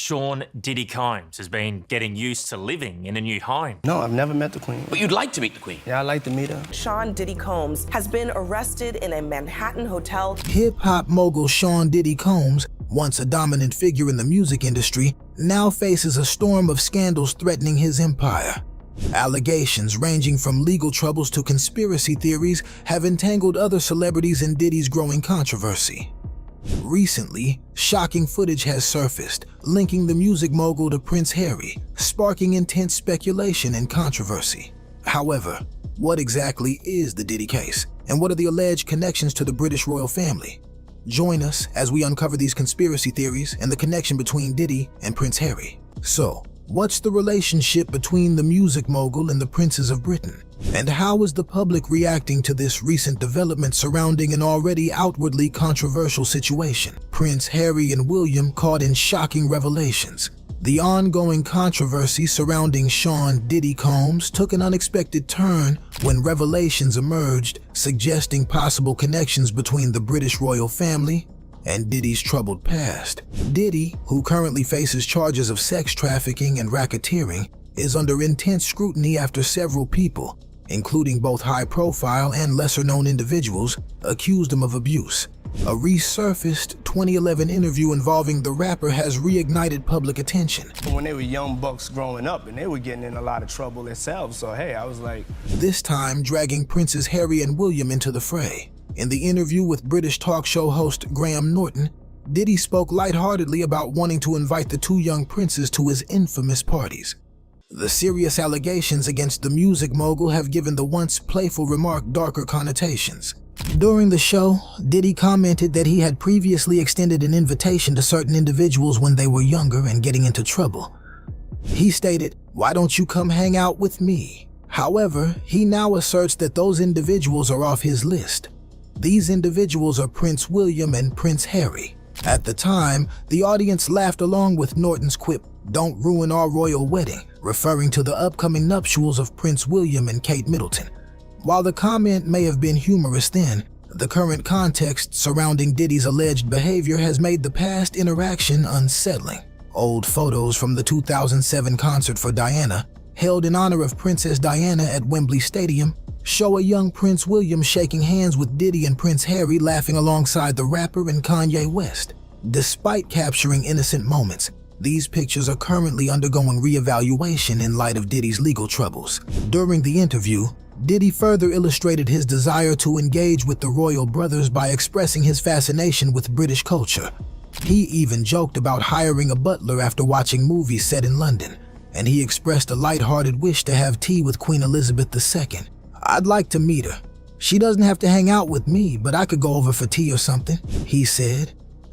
Sean Diddy Combs has been getting used to living in a new home. No, I've never met the Queen. But you'd like to meet the Queen? Yeah, I'd like to meet her. Sean Diddy Combs has been arrested in a Manhattan hotel. Hip-hop mogul Sean Diddy Combs, once a dominant figure in the music industry, now faces a storm of scandals threatening his empire. Allegations ranging from legal troubles to conspiracy theories have entangled other celebrities in Diddy's growing controversy. Recently, shocking footage has surfaced, linking the music mogul to Prince Harry, sparking intense speculation and controversy. However, what exactly is the Diddy case, and what are the alleged connections to the British royal family? Join us as we uncover these conspiracy theories and the connection between Diddy and Prince Harry. So, what's the relationship between the music mogul and the princes of Britain? And how is the public reacting to this recent development surrounding an already outwardly controversial situation? Prince Harry and William caught in shocking revelations. The ongoing controversy surrounding Sean Diddy Combs took an unexpected turn when revelations emerged suggesting possible connections between the British royal family and Diddy's troubled past. Diddy, who currently faces charges of sex trafficking and racketeering, is under intense scrutiny after several people, including both high-profile and lesser-known individuals, accused him of abuse. A resurfaced 2011 interview involving the rapper has reignited public attention. When they were young bucks growing up and they were getting in a lot of trouble themselves, so hey, I was like... This time dragging Princes Harry and William into the fray. In the interview with British talk show host Graham Norton, Diddy spoke lightheartedly about wanting to invite the two young princes to his infamous parties. The serious allegations against the music mogul have given the once playful remark darker connotations. During the show, Diddy commented that he had previously extended an invitation to certain individuals when they were younger and getting into trouble. He stated, "Why don't you come hang out with me?" However, he now asserts that those individuals are off his list. These individuals are Prince William and Prince Harry. At the time, the audience laughed along with Norton's quip, "Don't ruin our royal wedding," referring to the upcoming nuptials of Prince William and Kate Middleton. While the comment may have been humorous then, the current context surrounding Diddy's alleged behavior has made the past interaction unsettling. Old photos from the 2007 concert for Diana, held in honor of Princess Diana at Wembley Stadium, show a young Prince William shaking hands with Diddy and Prince Harry laughing alongside the rapper and Kanye West. Despite capturing innocent moments, these pictures are currently undergoing re-evaluation in light of Diddy's legal troubles. During the interview, Diddy further illustrated his desire to engage with the royal brothers by expressing his fascination with British culture. He even joked about hiring a butler after watching movies set in London, and he expressed a lighthearted wish to have tea with Queen Elizabeth II. "I'd like to meet her. She doesn't have to hang out with me, but I could go over for tea or something," he said.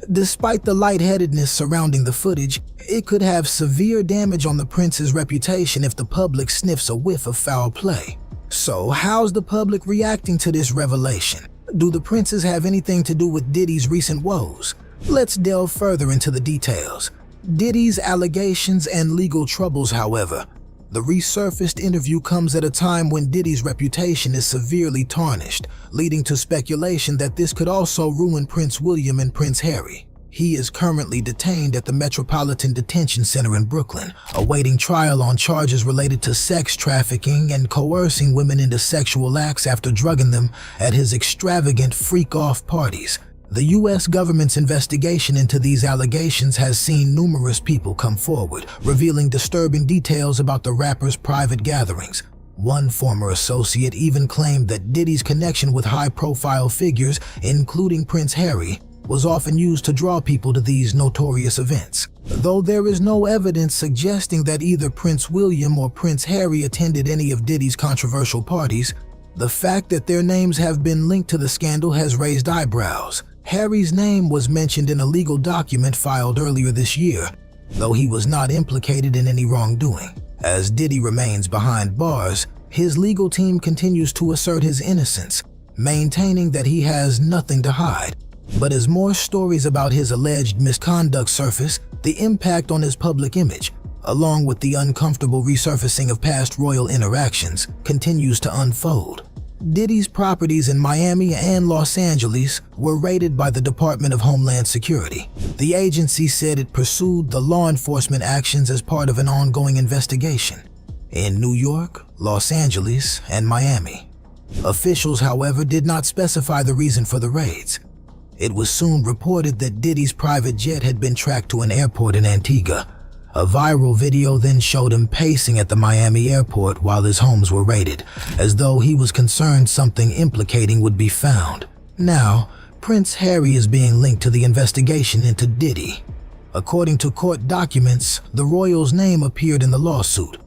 Despite the lightheadedness surrounding the footage, it could have severe damage on the prince's reputation if the public sniffs a whiff of foul play. So, how's the public reacting to this revelation? Do the princes have anything to do with Diddy's recent woes? Let's delve further into the details. Diddy's allegations and legal troubles, however. The resurfaced interview comes at a time when Diddy's reputation is severely tarnished, leading to speculation that this could also ruin Prince William and Prince Harry. He is currently detained at the Metropolitan Detention Center in Brooklyn, awaiting trial on charges related to sex trafficking and coercing women into sexual acts after drugging them at his extravagant freak-off parties. The U.S. government's investigation into these allegations has seen numerous people come forward, revealing disturbing details about the rapper's private gatherings. One former associate even claimed that Diddy's connection with high-profile figures, including Prince Harry, was often used to draw people to these notorious events. Though there is no evidence suggesting that either Prince William or Prince Harry attended any of Diddy's controversial parties, the fact that their names have been linked to the scandal has raised eyebrows. Harry's name was mentioned in a legal document filed earlier this year, though he was not implicated in any wrongdoing. As Diddy remains behind bars, his legal team continues to assert his innocence, maintaining that he has nothing to hide. But as more stories about his alleged misconduct surface, the impact on his public image, along with the uncomfortable resurfacing of past royal interactions, continues to unfold. Diddy's properties in Miami and Los Angeles were raided by the Department of Homeland Security. The agency said it pursued the law enforcement actions as part of an ongoing investigation in New York, Los Angeles, and Miami. Officials, however, did not specify the reason for the raids. It was soon reported that Diddy's private jet had been tracked to an airport in Antigua. A viral video then showed him pacing at the Miami airport while his homes were raided, as though he was concerned something implicating would be found. Now, Prince Harry is being linked to the investigation into Diddy. According to court documents, the royal's name appeared in the lawsuit.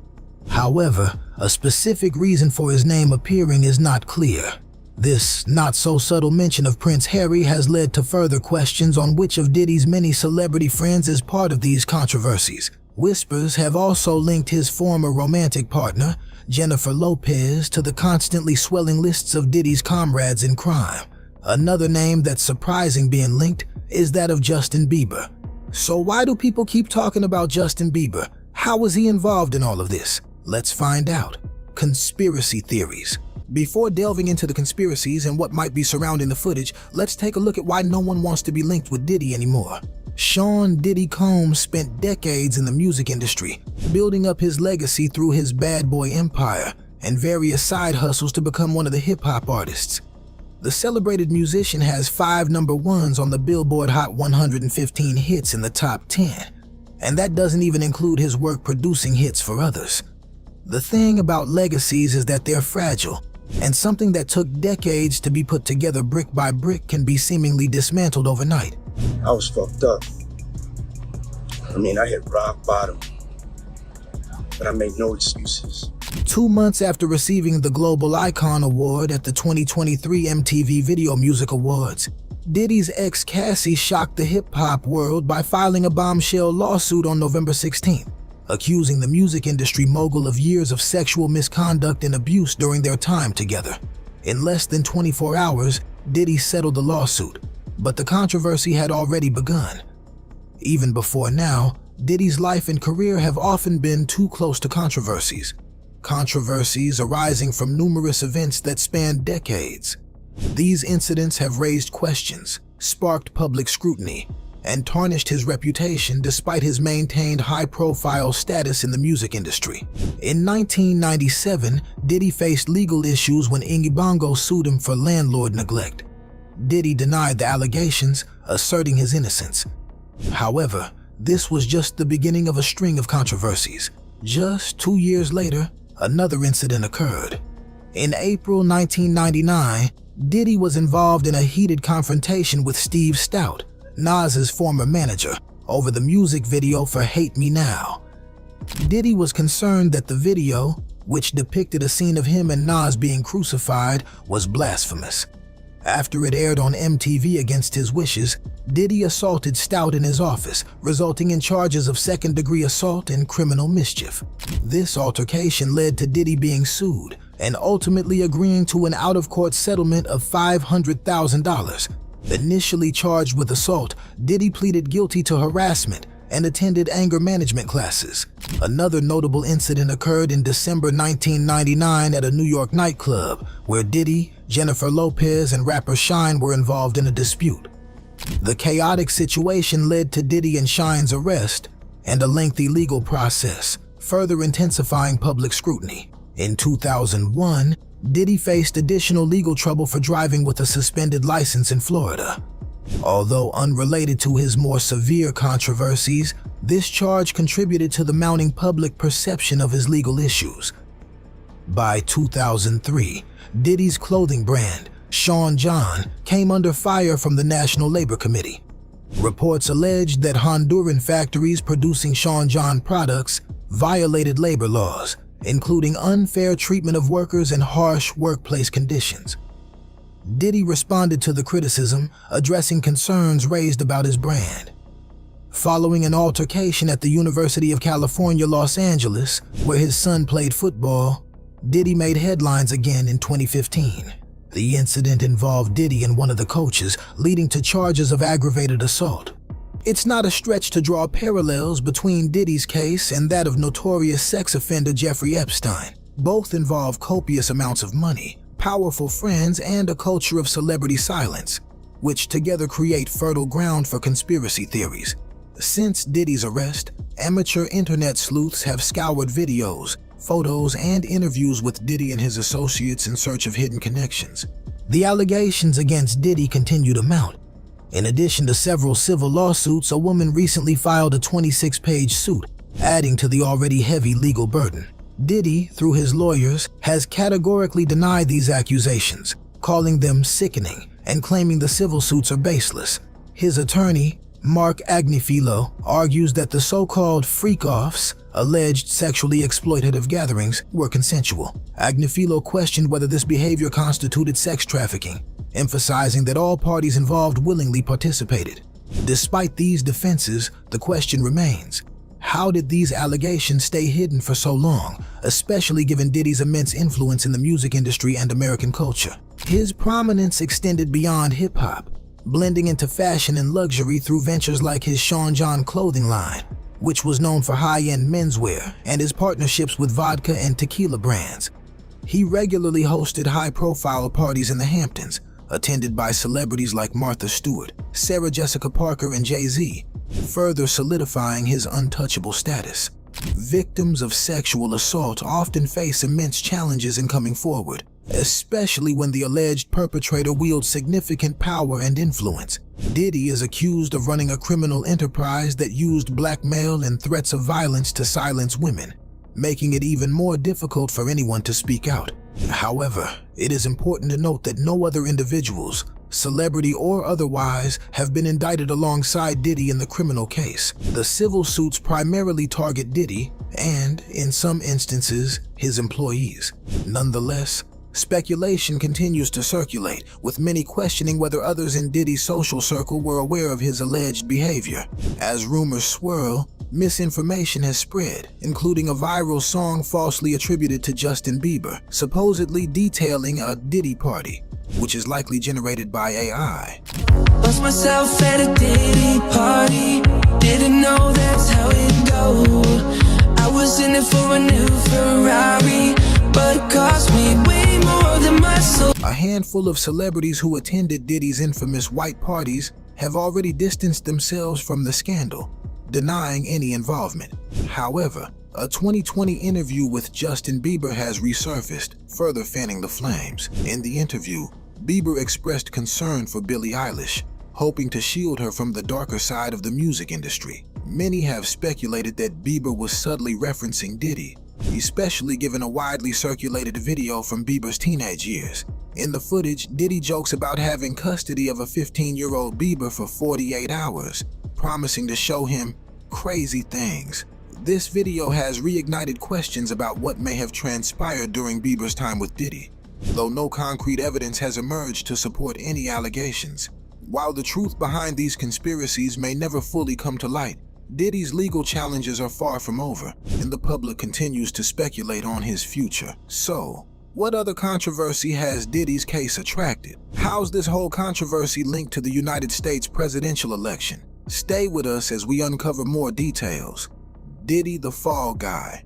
However, a specific reason for his name appearing is not clear. This not-so-subtle mention of Prince Harry has led to further questions on which of Diddy's many celebrity friends is part of these controversies. Whispers have also linked his former romantic partner, Jennifer Lopez, to the constantly swelling lists of Diddy's comrades in crime. Another name that's surprising being linked is that of Justin Bieber. So why do people keep talking about Justin Bieber? How was he involved in all of this? Let's find out. Conspiracy theories. Before delving into the conspiracies and what might be surrounding the footage, let's take a look at why no one wants to be linked with Diddy anymore. Sean Diddy Combs spent decades in the music industry, building up his legacy through his bad boy empire and various side hustles to become one of the hip-hop artists. The celebrated musician has 5 number ones on the Billboard Hot 115 hits in the top 10, and that doesn't even include his work producing hits for others. The thing about legacies is that they're fragile, and something that took decades to be put together brick by brick can be seemingly dismantled overnight. I was fucked up. I hit rock bottom, but I made no excuses. 2 months after receiving the Global Icon Award at the 2023 MTV Video Music Awards, Diddy's ex Cassie shocked the hip-hop world by filing a bombshell lawsuit on November 16th, accusing the music industry mogul of years of sexual misconduct and abuse during their time together. In less than 24 hours, Diddy settled the lawsuit, but the controversy had already begun. Even before now, Diddy's life and career have often been too close to controversies. Controversies arising from numerous events that span decades. These incidents have raised questions, sparked public scrutiny, and tarnished his reputation despite his maintained high-profile status in the music industry. In 1997, Diddy faced legal issues when Iggy Bongo sued him for landlord neglect. Diddy denied the allegations, asserting his innocence. However, this was just the beginning of a string of controversies. Just 2 years later, another incident occurred. In April 1999, Diddy was involved in a heated confrontation with Steve Stout, Nas's former manager, over the music video for Hate Me Now. Diddy was concerned that the video, which depicted a scene of him and Nas being crucified, was blasphemous. After it aired on MTV against his wishes, Diddy assaulted Stout in his office, resulting in charges of second-degree assault and criminal mischief. This altercation led to Diddy being sued and ultimately agreeing to an out-of-court settlement of $500,000. Initially charged with assault, Diddy pleaded guilty to harassment and attended anger management classes. Another notable incident occurred in December 1999 at a New York nightclub, where Diddy, Jennifer Lopez, and rapper Shine were involved in a dispute. The chaotic situation led to Diddy and Shine's arrest and a lengthy legal process, further intensifying public scrutiny. In 2001, Diddy faced additional legal trouble for driving with a suspended license in Florida. Although unrelated to his more severe controversies, this charge contributed to the mounting public perception of his legal issues. By 2003, Diddy's clothing brand, Sean John, came under fire from the National Labor Committee. Reports alleged that Honduran factories producing Sean John products violated labor laws, including unfair treatment of workers and harsh workplace conditions. Diddy responded to the criticism, addressing concerns raised about his brand. Following an altercation at the University of California, Los Angeles, where his son played football, Diddy made headlines again in 2015. The incident involved Diddy and one of the coaches, leading to charges of aggravated assault. It's not a stretch to draw parallels between Diddy's case and that of notorious sex offender Jeffrey Epstein. Both involve copious amounts of money, powerful friends, and a culture of celebrity silence, which together create fertile ground for conspiracy theories. Since Diddy's arrest, amateur internet sleuths have scoured videos, photos, and interviews with Diddy and his associates in search of hidden connections. The allegations against Diddy continue to mount. In addition to several civil lawsuits, a woman recently filed a 26-page suit, adding to the already heavy legal burden. Diddy, through his lawyers, has categorically denied these accusations, calling them sickening and claiming the civil suits are baseless. His attorney, Mark Agnifilo, argues that the so-called freak-offs, alleged sexually exploitative gatherings, were consensual. Agnifilo questioned whether this behavior constituted sex trafficking, emphasizing that all parties involved willingly participated. Despite these defenses, the question remains: how did these allegations stay hidden for so long, especially given Diddy's immense influence in the music industry and American culture? His prominence extended beyond hip-hop, blending into fashion and luxury through ventures like his Sean John clothing line, which was known for high-end menswear, and his partnerships with vodka and tequila brands. He regularly hosted high-profile parties in the Hamptons, attended by celebrities like Martha Stewart, Sarah Jessica Parker, and Jay-Z, further solidifying his untouchable status. Victims of sexual assault often face immense challenges in coming forward, especially when the alleged perpetrator wields significant power and influence. Diddy is accused of running a criminal enterprise that used blackmail and threats of violence to silence women, making it even more difficult for anyone to speak out. However, it is important to note that no other individuals, celebrity or otherwise, have been indicted alongside Diddy in the criminal case. The civil suits primarily target Diddy and, in some instances, his employees. Nonetheless, speculation continues to circulate, with many questioning whether others in Diddy's social circle were aware of his alleged behavior. As rumors swirl, misinformation has spread, including a viral song falsely attributed to Justin Bieber, supposedly detailing a Diddy party, which is likely generated by AI. Lost myself at a Diddy party, didn't know that's how it goes. I was in it for a new Ferrari, but it cost me way more than my soul. A handful of celebrities who attended Diddy's infamous white parties have already distanced themselves from the scandal, denying any involvement. However, a 2020 interview with Justin Bieber has resurfaced, further fanning the flames. In the interview, Bieber expressed concern for Billie Eilish, hoping to shield her from the darker side of the music industry. Many have speculated that Bieber was subtly referencing Diddy, especially given a widely circulated video from Bieber's teenage years. In the footage, Diddy jokes about having custody of a 15-year-old Bieber for 48 hours, promising to show him crazy things. This video has reignited questions about what may have transpired during Bieber's time with Diddy, though no concrete evidence has emerged to support any allegations. While the truth behind these conspiracies may never fully come to light, Diddy's legal challenges are far from over, and the public continues to speculate on his future. So, what other controversy has Diddy's case attracted? How's this whole controversy linked to the United States presidential election? Stay with us as we uncover more details. Diddy the Fall Guy.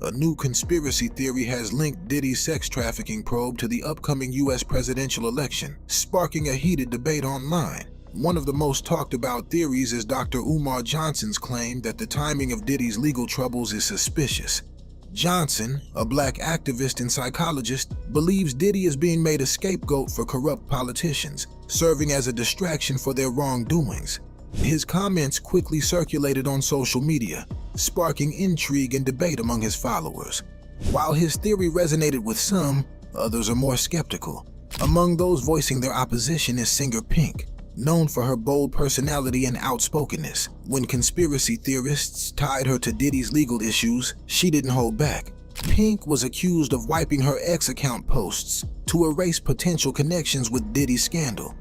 A new conspiracy theory has linked Diddy's sex trafficking probe to the upcoming U.S. presidential election, sparking a heated debate online. One of the most talked about theories is Dr. Umar Johnson's claim that the timing of Diddy's legal troubles is suspicious. Johnson, a black activist and psychologist, believes Diddy is being made a scapegoat for corrupt politicians, serving as a distraction for their wrongdoings. His comments quickly circulated on social media, sparking intrigue and debate among his followers. While his theory resonated with some, others are more skeptical. Among those voicing their opposition is singer Pink, known for her bold personality and outspokenness. When conspiracy theorists tied her to Diddy's legal issues, she didn't hold back. Pink was accused of wiping her ex-account posts to erase potential connections with Diddy's scandal.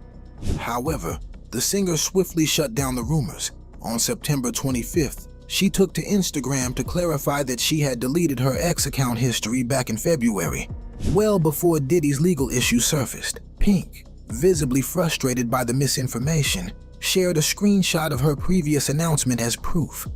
However, the singer swiftly shut down the rumors. On September 25th, she took to Instagram to clarify that she had deleted her ex-account history back in February, well before Diddy's legal issue surfaced. Pink, visibly frustrated by the misinformation, shared a screenshot of her previous announcement as proof.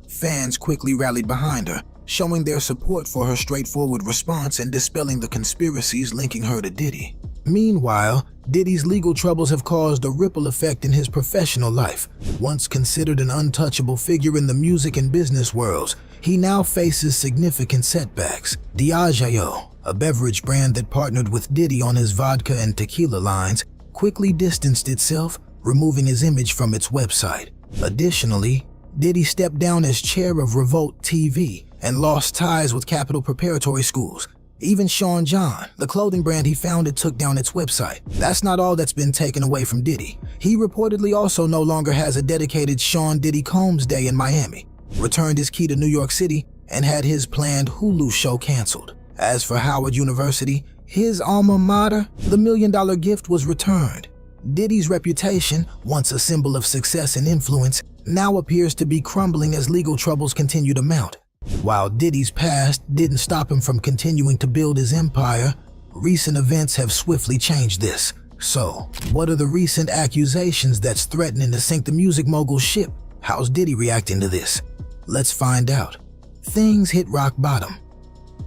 Fans quickly rallied behind her, showing their support for her straightforward response and dispelling the conspiracies linking her to Diddy. Meanwhile, Diddy's legal troubles have caused a ripple effect in his professional life. Once considered an untouchable figure in the music and business worlds, he now faces significant setbacks. Diageo, a beverage brand that partnered with Diddy on his vodka and tequila lines, quickly distanced itself, removing his image from its website. Additionally, Diddy stepped down as chair of Revolt TV and lost ties with Capital Preparatory Schools. Even Sean John, the clothing brand he founded, took down its website. That's not all that's been taken away from Diddy. He reportedly also no longer has a dedicated Sean Diddy Combs Day in Miami, returned his key to New York City, and had his planned Hulu show canceled. As for Howard University, his alma mater, the $1 Million Gift was returned. Diddy's reputation, once a symbol of success and influence, now appears to be crumbling as legal troubles continue to mount. While Diddy's past didn't stop him from continuing to build his empire, recent events have swiftly changed this. So, what are the recent accusations that's threatening to sink the music mogul's ship? How's Diddy reacting to this? Let's find out. Things hit rock bottom.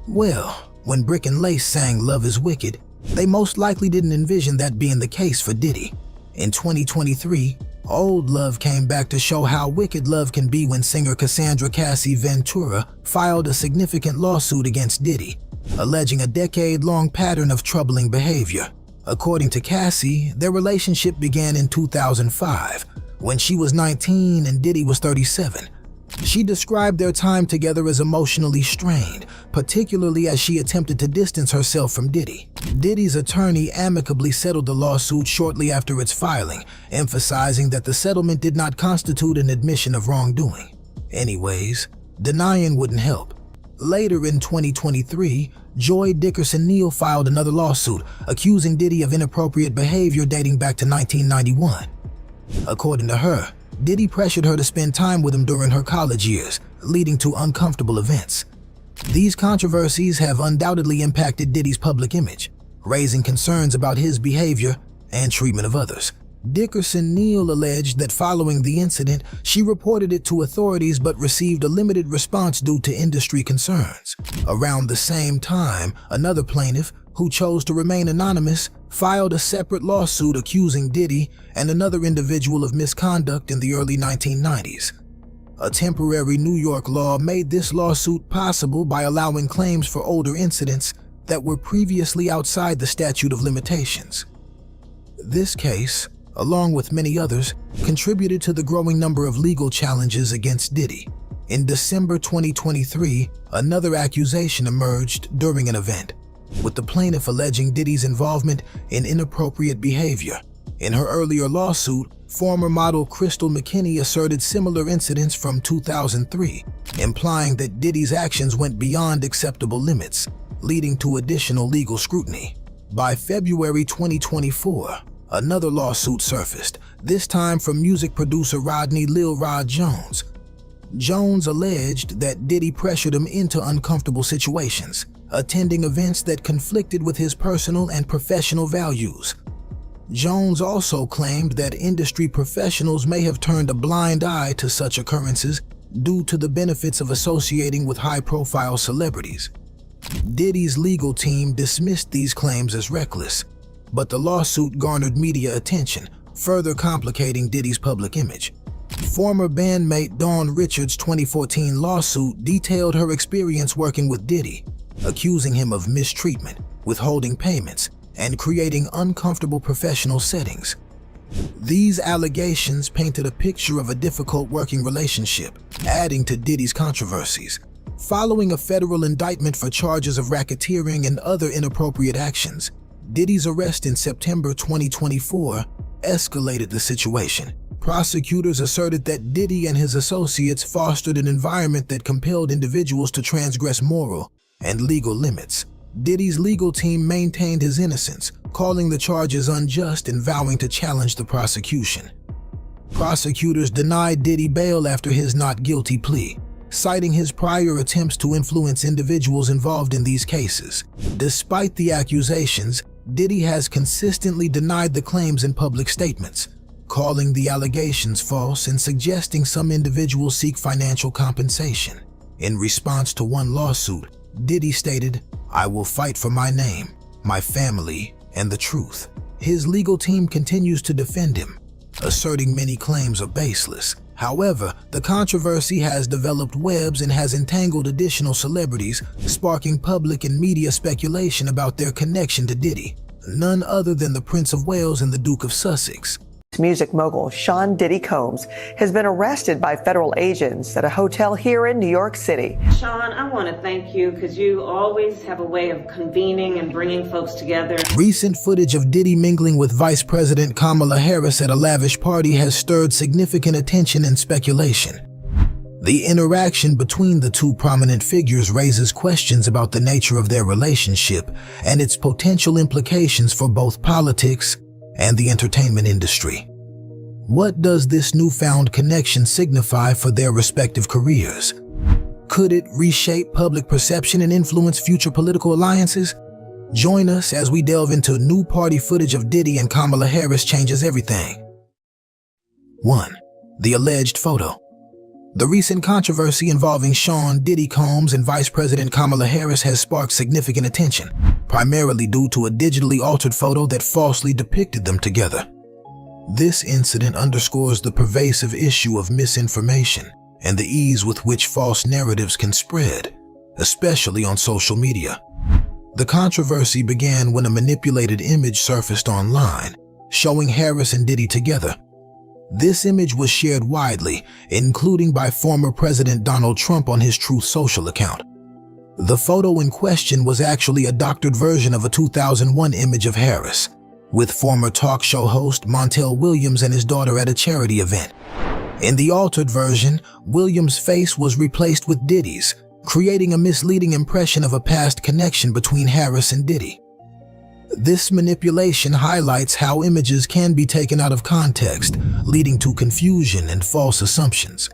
Well, when Brick and Lace sang Love is Wicked, they most likely didn't envision that being the case for Diddy. In 2023, Old Love came back to show how wicked love can be when singer Cassandra Cassie Ventura filed a significant lawsuit against Diddy, alleging a decade-long pattern of troubling behavior. According to Cassie, their relationship began in 2005, when she was 19 and Diddy was 37. She described their time together as emotionally strained, particularly as she attempted to distance herself from Diddy. Diddy's attorney amicably settled the lawsuit shortly after its filing, emphasizing that the settlement did not constitute an admission of wrongdoing. Anyways, denying wouldn't help. Later in 2023, Joy Dickerson-Neal filed another lawsuit, accusing Diddy of inappropriate behavior dating back to 1991. According to her, Diddy pressured her to spend time with him during her college years, leading to uncomfortable events. These controversies have undoubtedly impacted Diddy's public image, raising concerns about his behavior and treatment of others. Dickerson-Neal alleged that following the incident, she reported it to authorities but received a limited response due to industry concerns. Around the same time, another plaintiff, who chose to remain anonymous, filed a separate lawsuit accusing Diddy and another individual of misconduct in the early 1990s. A temporary New York law made this lawsuit possible by allowing claims for older incidents that were previously outside the statute of limitations. This case, along with many others, contributed to the growing number of legal challenges against Diddy. In December 2023, another accusation emerged during an event, with the plaintiff alleging Diddy's involvement in inappropriate behavior. In her earlier lawsuit, former model Crystal McKinney asserted similar incidents from 2003, implying that Diddy's actions went beyond acceptable limits, leading to additional legal scrutiny. By February 2024, another lawsuit surfaced, this time from music producer Rodney Lil Rod Jones. Jones alleged that Diddy pressured him into uncomfortable situations, attending events that conflicted with his personal and professional values. Jones also claimed that industry professionals may have turned a blind eye to such occurrences due to the benefits of associating with high-profile celebrities. Diddy's legal team dismissed these claims as reckless, but the lawsuit garnered media attention, further complicating Diddy's public image. Former bandmate Dawn Richards' 2014 lawsuit detailed her experience working with Diddy, accusing him of mistreatment, withholding payments, and creating uncomfortable professional settings. These allegations painted a picture of a difficult working relationship, adding to Diddy's controversies. Following a federal indictment for charges of racketeering and other inappropriate actions, Diddy's arrest in September 2024 escalated the situation. Prosecutors asserted that Diddy and his associates fostered an environment that compelled individuals to transgress moral and legal limits. Diddy's legal team maintained his innocence, calling the charges unjust and vowing to challenge the prosecution. Prosecutors denied Diddy bail after his not guilty plea, citing his prior attempts to influence individuals involved in these cases. Despite the accusations, Diddy has consistently denied the claims in public statements, calling the allegations false and suggesting some individuals seek financial compensation. In response to one lawsuit, Diddy stated, "I will fight for my name, my family, and the truth." His legal team continues to defend him, asserting many claims are baseless. However, the controversy has developed webs and has entangled additional celebrities, sparking public and media speculation about their connection to Diddy, none other than the Prince of Wales and the Duke of Sussex. Music mogul Sean Diddy Combs has been arrested by federal agents at a hotel here in New York City. Sean, I want to thank you because you always have a way of convening and bringing folks together. Recent footage of Diddy mingling with Vice President Kamala Harris at a lavish party has stirred significant attention and speculation. The interaction between the two prominent figures raises questions about the nature of their relationship and its potential implications for both politics and the entertainment industry. What does this newfound connection signify for their respective careers? Could it reshape public perception and influence future political alliances? Join us as we delve into new party footage of Diddy and Kamala Harris changes everything. 1. The alleged photo. The recent controversy involving Sean Diddy Combs and Vice President Kamala Harris has sparked significant attention, primarily due to a digitally altered photo that falsely depicted them together. This incident underscores the pervasive issue of misinformation and the ease with which false narratives can spread, especially on social media. The controversy began when a manipulated image surfaced online, showing Harris and Diddy together. This image was shared widely, including by former President Donald Trump on his Truth Social account. The photo in question was actually a doctored version of a 2001 image of Harris, with former talk show host Montel Williams and his daughter at a charity event. In the altered version, Williams' face was replaced with Diddy's, creating a misleading impression of a past connection between Harris and Diddy. This manipulation highlights how images can be taken out of context, leading to confusion and false assumptions.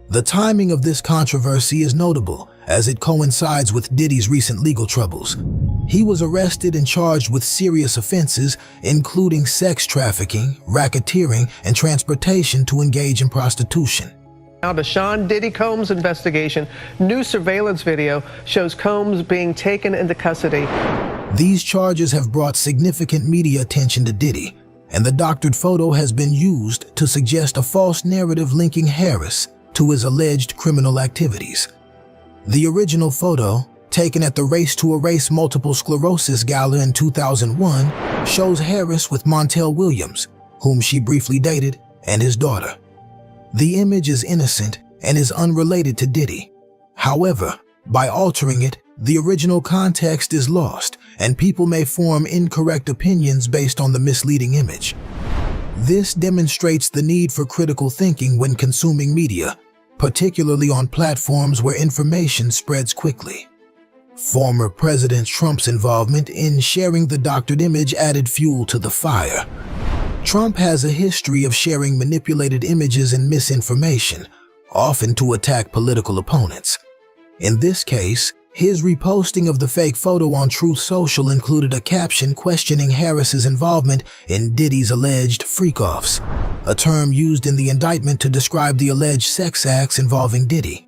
The timing of this controversy is notable, as it coincides with Diddy's recent legal troubles. He was arrested and charged with serious offenses, including sex trafficking, racketeering, and transportation to engage in prostitution. Now to Sean Diddy Combs' investigation. New surveillance video shows Combs being taken into custody. These charges have brought significant media attention to Diddy, and the doctored photo has been used to suggest a false narrative linking Harris to his alleged criminal activities. The original photo, taken at the Race to Erase Multiple Sclerosis Gala in 2001, shows Harris with Montel Williams, whom she briefly dated, and his daughter. The image is innocent and is unrelated to Diddy. However, by altering it, the original context is lost, and people may form incorrect opinions based on the misleading image. This demonstrates the need for critical thinking when consuming media, particularly on platforms where information spreads quickly. Former President Trump's involvement in sharing the doctored image added fuel to the fire. Trump has a history of sharing manipulated images and misinformation, often to attack political opponents. In this case, his reposting of the fake photo on Truth Social included a caption questioning Harris's involvement in Diddy's alleged freak-offs, a term used in the indictment to describe the alleged sex acts involving Diddy.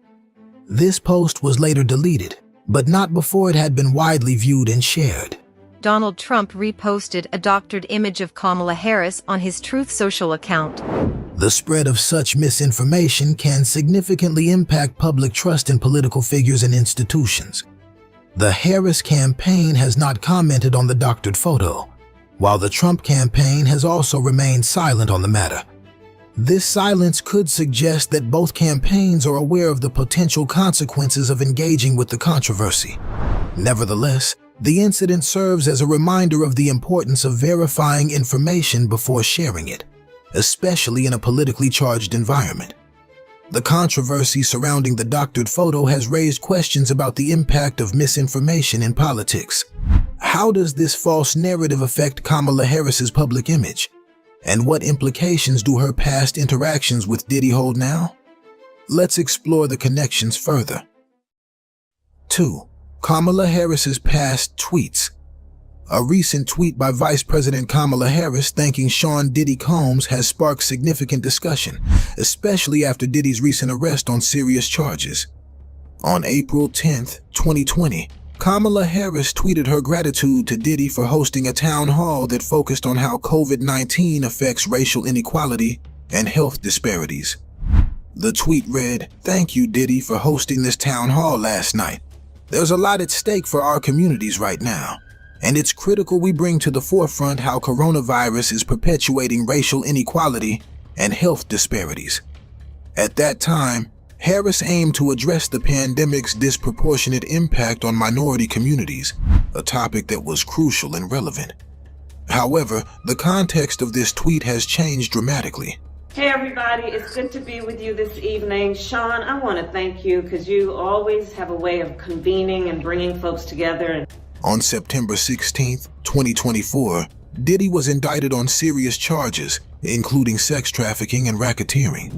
This post was later deleted, but not before it had been widely viewed and shared. Donald Trump reposted a doctored image of Kamala Harris on his Truth Social account. The spread of such misinformation can significantly impact public trust in political figures and institutions. The Harris campaign has not commented on the doctored photo, while the Trump campaign has also remained silent on the matter. This silence could suggest that both campaigns are aware of the potential consequences of engaging with the controversy. Nevertheless, the incident serves as a reminder of the importance of verifying information before sharing it, especially in a politically charged environment. The controversy surrounding the doctored photo has raised questions about the impact of misinformation in politics. How does this false narrative affect Kamala Harris's public image? And what implications do her past interactions with Diddy hold now? Let's explore the connections further. 2. Kamala Harris's past tweets. A recent tweet by Vice President Kamala Harris thanking Sean Diddy Combs has sparked significant discussion, especially after Diddy's recent arrest on serious charges. On April 10, 2020, Kamala Harris tweeted her gratitude to Diddy for hosting a town hall that focused on how COVID-19 affects racial inequality and health disparities. The tweet read, "Thank you, Diddy, for hosting this town hall last night. There's a lot at stake for our communities right now, and it's critical we bring to the forefront how coronavirus is perpetuating racial inequality and health disparities." At that time, Harris aimed to address the pandemic's disproportionate impact on minority communities, a topic that was crucial and relevant. However, the context of this tweet has changed dramatically. Hey everybody, it's good to be with you this evening. Sean, I want to thank you because you always have a way of convening and bringing folks together. On September 16, 2024, Diddy was indicted on serious charges, including sex trafficking and racketeering.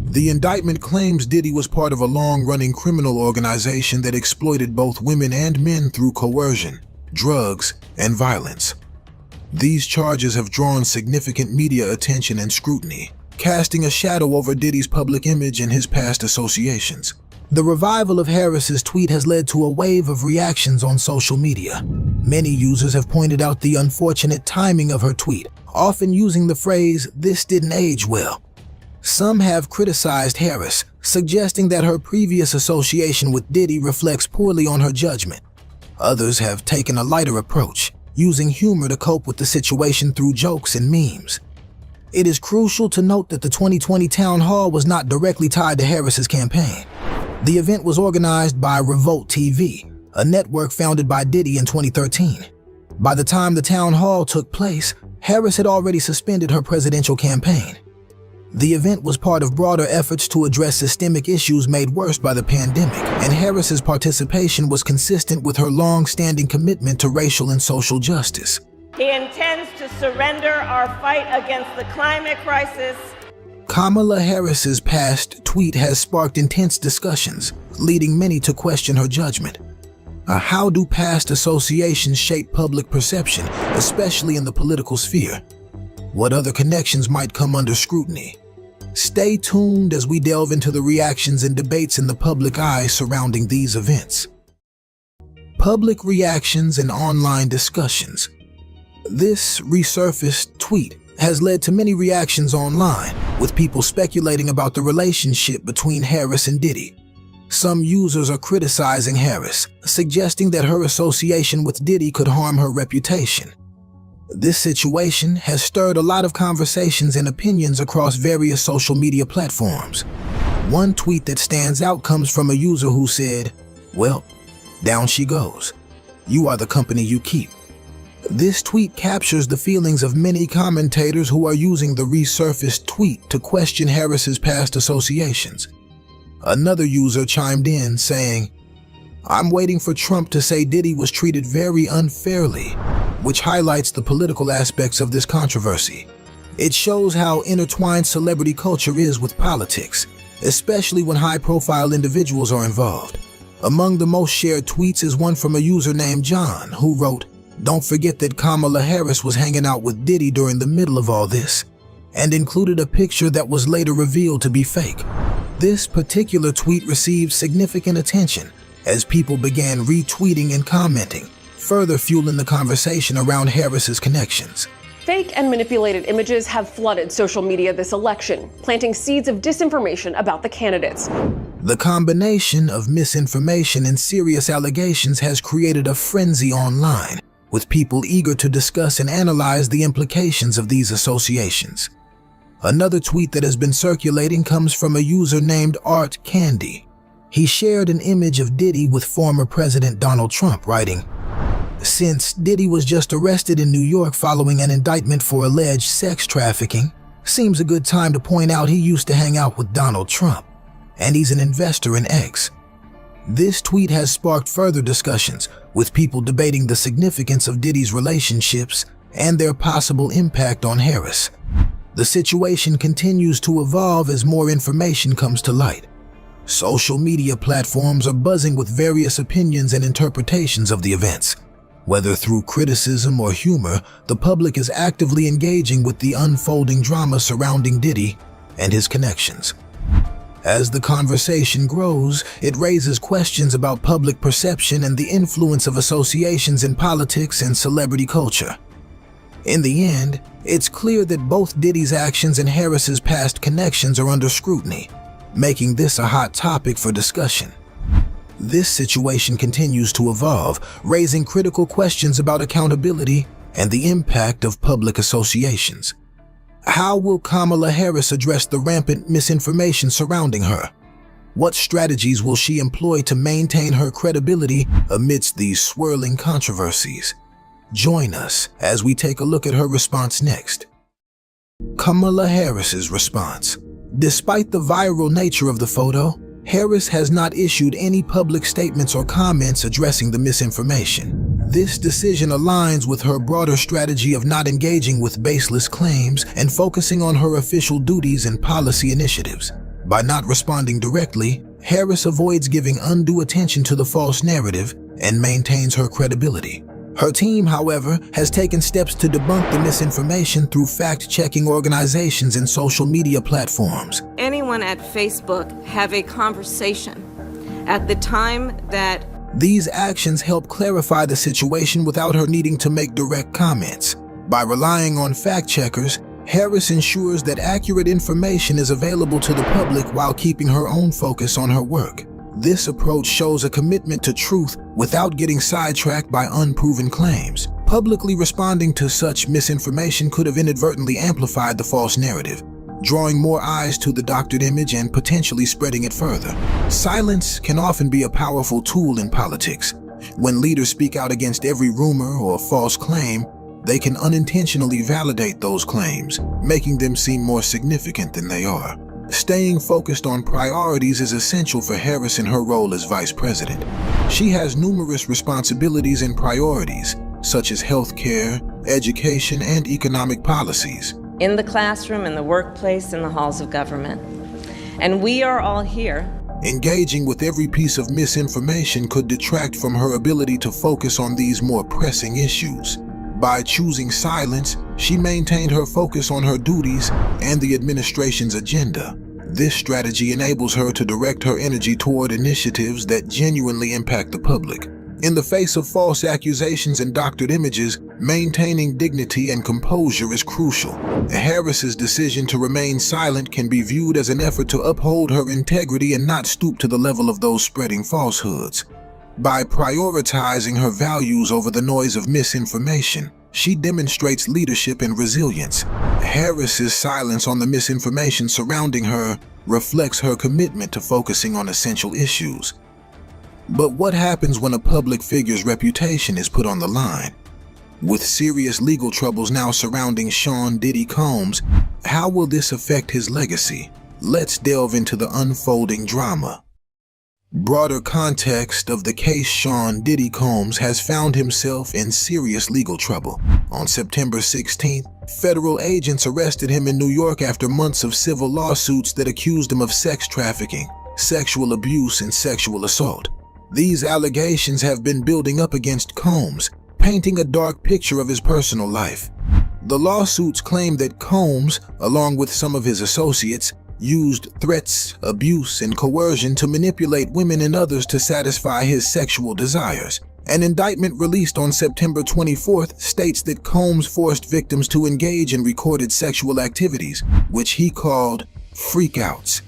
The indictment claims Diddy was part of a long-running criminal organization that exploited both women and men through coercion, drugs, and violence. These charges have drawn significant media attention and scrutiny, casting a shadow over Diddy's public image and his past associations. The revival of Harris's tweet has led to a wave of reactions on social media. Many users have pointed out the unfortunate timing of her tweet, often using the phrase, "this didn't age well." Some have criticized Harris, suggesting that her previous association with Diddy reflects poorly on her judgment. Others have taken a lighter approach, using humor to cope with the situation through jokes and memes. It is crucial to note that the 2020 town hall was not directly tied to Harris's campaign. The event was organized by Revolt TV, a network founded by Diddy in 2013. By the time the town hall took place, Harris had already suspended her presidential campaign. The event was part of broader efforts to address systemic issues made worse by the pandemic, and Harris's participation was consistent with her long-standing commitment to racial and social justice. He intends to surrender our fight against the climate crisis. Kamala Harris's past tweet has sparked intense discussions, leading many to question her judgment. How do past associations shape public perception, especially in the political sphere? What other connections might come under scrutiny? Stay tuned as we delve into the reactions and debates in the public eye surrounding these events. Public reactions and online discussions. This resurfaced tweet has led to many reactions online, with people speculating about the relationship between Harris and Diddy. Some users are criticizing Harris, suggesting that her association with Diddy could harm her reputation. This situation has stirred a lot of conversations and opinions across various social media platforms. One tweet that stands out comes from a user who said, "Well, down she goes. You are the company you keep." This tweet captures the feelings of many commentators who are using the resurfaced tweet to question Harris's past associations. Another user chimed in saying, "I'm waiting for Trump to say Diddy was treated very unfairly," which highlights the political aspects of this controversy. It shows how intertwined celebrity culture is with politics, especially when high-profile individuals are involved. Among the most shared tweets is one from a user named John, who wrote, "Don't forget that Kamala Harris was hanging out with Diddy during the middle of all this," and included a picture that was later revealed to be fake. This particular tweet received significant attention as people began retweeting and commenting, further fueling the conversation around Harris's connections. Fake and manipulated images have flooded social media this election, planting seeds of disinformation about the candidates. The combination of misinformation and serious allegations has created a frenzy online, with people eager to discuss and analyze the implications of these associations. Another tweet that has been circulating comes from a user named Art Candy. He shared an image of Diddy with former President Donald Trump, writing, "Since Diddy was just arrested in New York following an indictment for alleged sex trafficking, seems a good time to point out he used to hang out with Donald Trump, and he's an investor in X." This tweet has sparked further discussions, with people debating the significance of Diddy's relationships and their possible impact on Harris. The situation continues to evolve as more information comes to light. Social media platforms are buzzing with various opinions and interpretations of the events. Whether through criticism or humor, the public is actively engaging with the unfolding drama surrounding Diddy and his connections. As the conversation grows, it raises questions about public perception and the influence of associations in politics and celebrity culture. In the end, it's clear that both Diddy's actions and Harris's past connections are under scrutiny, making this a hot topic for discussion. This situation continues to evolve, raising critical questions about accountability and the impact of public associations. How will Kamala Harris address the rampant misinformation surrounding her? What strategies will she employ to maintain her credibility amidst these swirling controversies? Join us as we take a look at her response next. Kamala Harris's response. Despite the viral nature of the photo, Harris has not issued any public statements or comments addressing the misinformation. This decision aligns with her broader strategy of not engaging with baseless claims and focusing on her official duties and policy initiatives. By not responding directly, Harris avoids giving undue attention to the false narrative and maintains her credibility. Her team, however, has taken steps to debunk the misinformation through fact-checking organizations and social media platforms. Anyone at Facebook have a conversation at the time that These actions help clarify the situation without her needing to make direct comments. By relying on fact-checkers, Harris ensures that accurate information is available to the public while keeping her own focus on her work. This approach shows a commitment to truth without getting sidetracked by unproven claims. Publicly responding to such misinformation could have inadvertently amplified the false narrative, drawing more eyes to the doctored image and potentially spreading it further. Silence can often be a powerful tool in politics. When leaders speak out against every rumor or false claim, they can unintentionally validate those claims, making them seem more significant than they are. Staying focused on priorities is essential for Harris in her role as vice president. She has numerous responsibilities and priorities, such as healthcare, education, and economic policies. in the classroom, in the workplace, in the halls of government. And we are all here. Engaging with every piece of misinformation could detract from her ability to focus on these more pressing issues. By choosing silence, she maintained her focus on her duties and the administration's agenda. This strategy enables her to direct her energy toward initiatives that genuinely impact the public. In the face of false accusations and doctored images, maintaining dignity and composure is crucial. Harris's decision to remain silent can be viewed as an effort to uphold her integrity and not stoop to the level of those spreading falsehoods. By prioritizing her values over the noise of misinformation, she demonstrates leadership and resilience. Harris's silence on the misinformation surrounding her reflects her commitment to focusing on essential issues. But what happens when a public figure's reputation is put on the line? With serious legal troubles now surrounding Sean Diddy Combs, how will this affect his legacy? Let's delve into the unfolding drama. Broader context of the case: Sean Diddy Combs has found himself in serious legal trouble. On September 16th, federal agents arrested him in New York after months of civil lawsuits that accused him of sex trafficking, sexual abuse, and sexual assault. These allegations have been building up against Combs, painting a dark picture of his personal life. The lawsuits claim that Combs, along with some of his associates, used threats, abuse, and coercion to manipulate women and others to satisfy his sexual desires. An indictment released on September 24th states that Combs forced victims to engage in recorded sexual activities, which he called freakouts.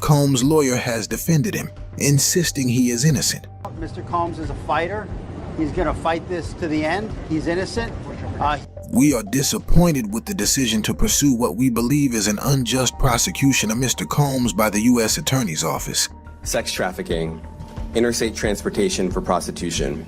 Combs' lawyer has defended him, insisting he is innocent. Mr. Combs is a fighter. He's going to fight this to the end. He's innocent. We are disappointed with the decision to pursue what we believe is an unjust prosecution of Mr. Combs by the U.S. Attorney's Office. Sex trafficking, interstate transportation for prostitution.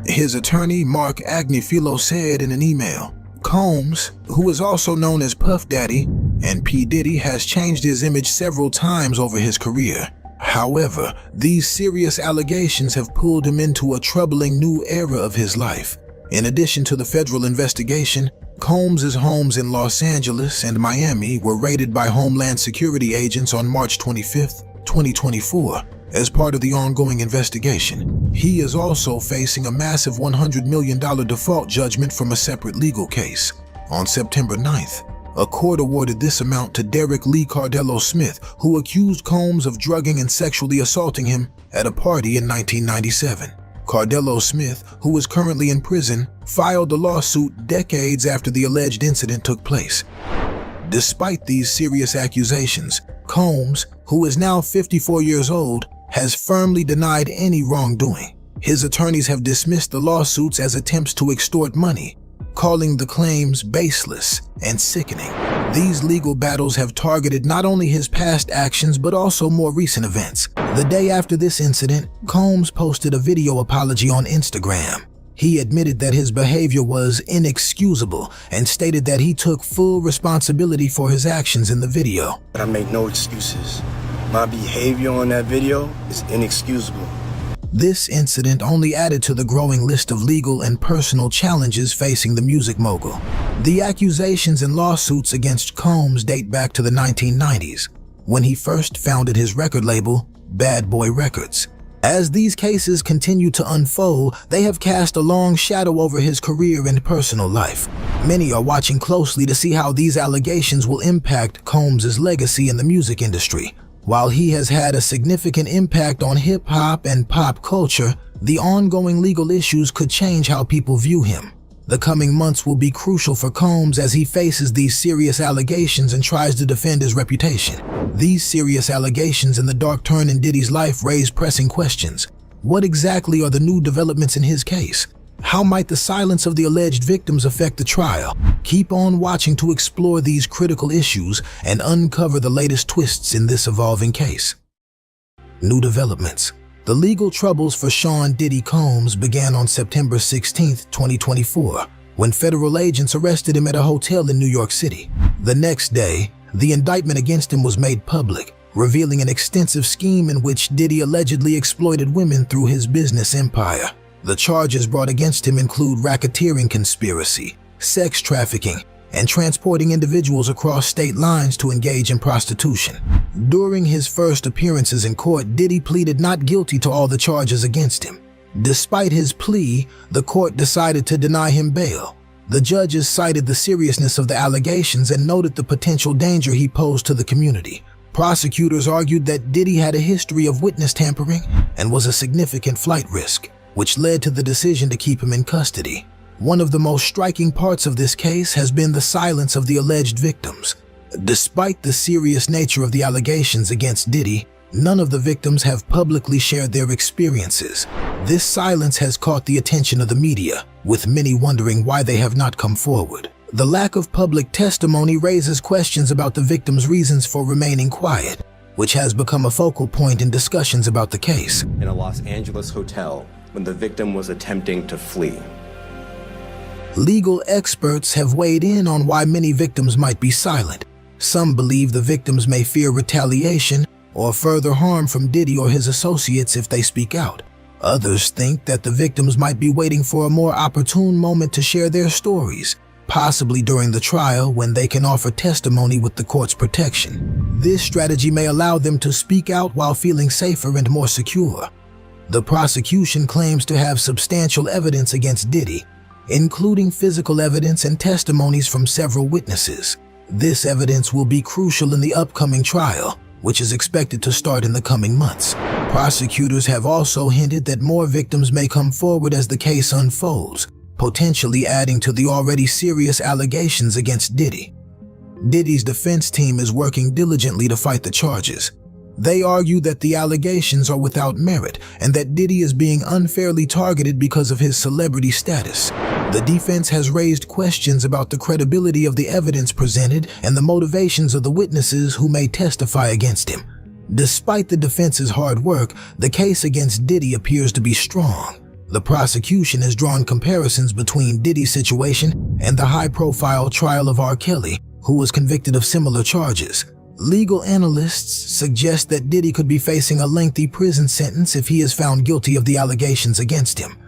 His attorney, Mark Agnifilo, said in an email, Combs, who is also known as Puff Daddy and P. Diddy, has changed his image several times over his career. However, these serious allegations have pulled him into a troubling new era of his life. In addition to the federal investigation, Combs' homes in Los Angeles and Miami were raided by Homeland Security agents on March 25, 2024, as part of the ongoing investigation. He is also facing a massive $100 million default judgment from a separate legal case. On September 9th, A court awarded this amount to Derek Lee Cardello Smith, who accused Combs of drugging and sexually assaulting him at a party in 1997. Cardello Smith, who is currently in prison, filed the lawsuit decades after the alleged incident took place. Despite these serious accusations, Combs, who is now 54 years old, has firmly denied any wrongdoing. His attorneys have dismissed the lawsuits as attempts to extort money, calling the claims baseless and sickening. These legal battles have targeted not only his past actions but also more recent events. The day after this incident, Combs posted a video apology on Instagram. He admitted that his behavior was inexcusable and stated that he took full responsibility for his actions in the video. But I make no excuses. My behavior on that video is inexcusable. This incident only added to the growing list of legal and personal challenges facing the music mogul. The accusations and lawsuits against Combs date back to the 1990s, when he first founded his record label, Bad Boy Records. As these cases continue to unfold, they have cast a long shadow over his career and personal life. Many are watching closely to see how these allegations will impact Combs' legacy in the music industry. While he has had a significant impact on hip-hop and pop culture, the ongoing legal issues could change how people view him. The coming months will be crucial for Combs as he faces these serious allegations and tries to defend his reputation. These serious allegations and the dark turn in Diddy's life raise pressing questions. What exactly are the new developments in his case? How might the silence of the alleged victims affect the trial? Keep on watching to explore these critical issues and uncover the latest twists in this evolving case. New developments. The legal troubles for Sean Diddy Combs began on September 16, 2024, when federal agents arrested him at a hotel in New York City. The next day, the indictment against him was made public, revealing an extensive scheme in which Diddy allegedly exploited women through his business empire. The charges brought against him include racketeering conspiracy, sex trafficking, and transporting individuals across state lines to engage in prostitution. During his first appearances in court, Diddy pleaded not guilty to all the charges against him. Despite his plea, the court decided to deny him bail. The judges cited the seriousness of the allegations and noted the potential danger he posed to the community. Prosecutors argued that Diddy had a history of witness tampering and was a significant flight risk, which led to the decision to keep him in custody. One of the most striking parts of this case has been the silence of the alleged victims. Despite the serious nature of the allegations against Diddy, none of the victims have publicly shared their experiences. This silence has caught the attention of the media, with many wondering why they have not come forward. The lack of public testimony raises questions about the victims' reasons for remaining quiet, which has become a focal point in discussions about the case. In a Los Angeles hotel, when the victim was attempting to flee. Legal experts have weighed in on why many victims might be silent. Some believe the victims may fear retaliation or further harm from Diddy or his associates if they speak out. Others think that the victims might be waiting for a more opportune moment to share their stories, possibly during the trial when they can offer testimony with the court's protection. This strategy may allow them to speak out while feeling safer and more secure. The prosecution claims to have substantial evidence against Diddy, including physical evidence and testimonies from several witnesses. This evidence will be crucial in the upcoming trial, which is expected to start in the coming months. Prosecutors have also hinted that more victims may come forward as the case unfolds, potentially adding to the already serious allegations against Diddy. Diddy's defense team is working diligently to fight the charges. They argue that the allegations are without merit and that Diddy is being unfairly targeted because of his celebrity status. The defense has raised questions about the credibility of the evidence presented and the motivations of the witnesses who may testify against him. Despite the defense's hard work, the case against Diddy appears to be strong. The prosecution has drawn comparisons between Diddy's situation and the high-profile trial of R. Kelly, who was convicted of similar charges. Legal analysts suggest that Diddy could be facing a lengthy prison sentence if he is found guilty of the allegations against him.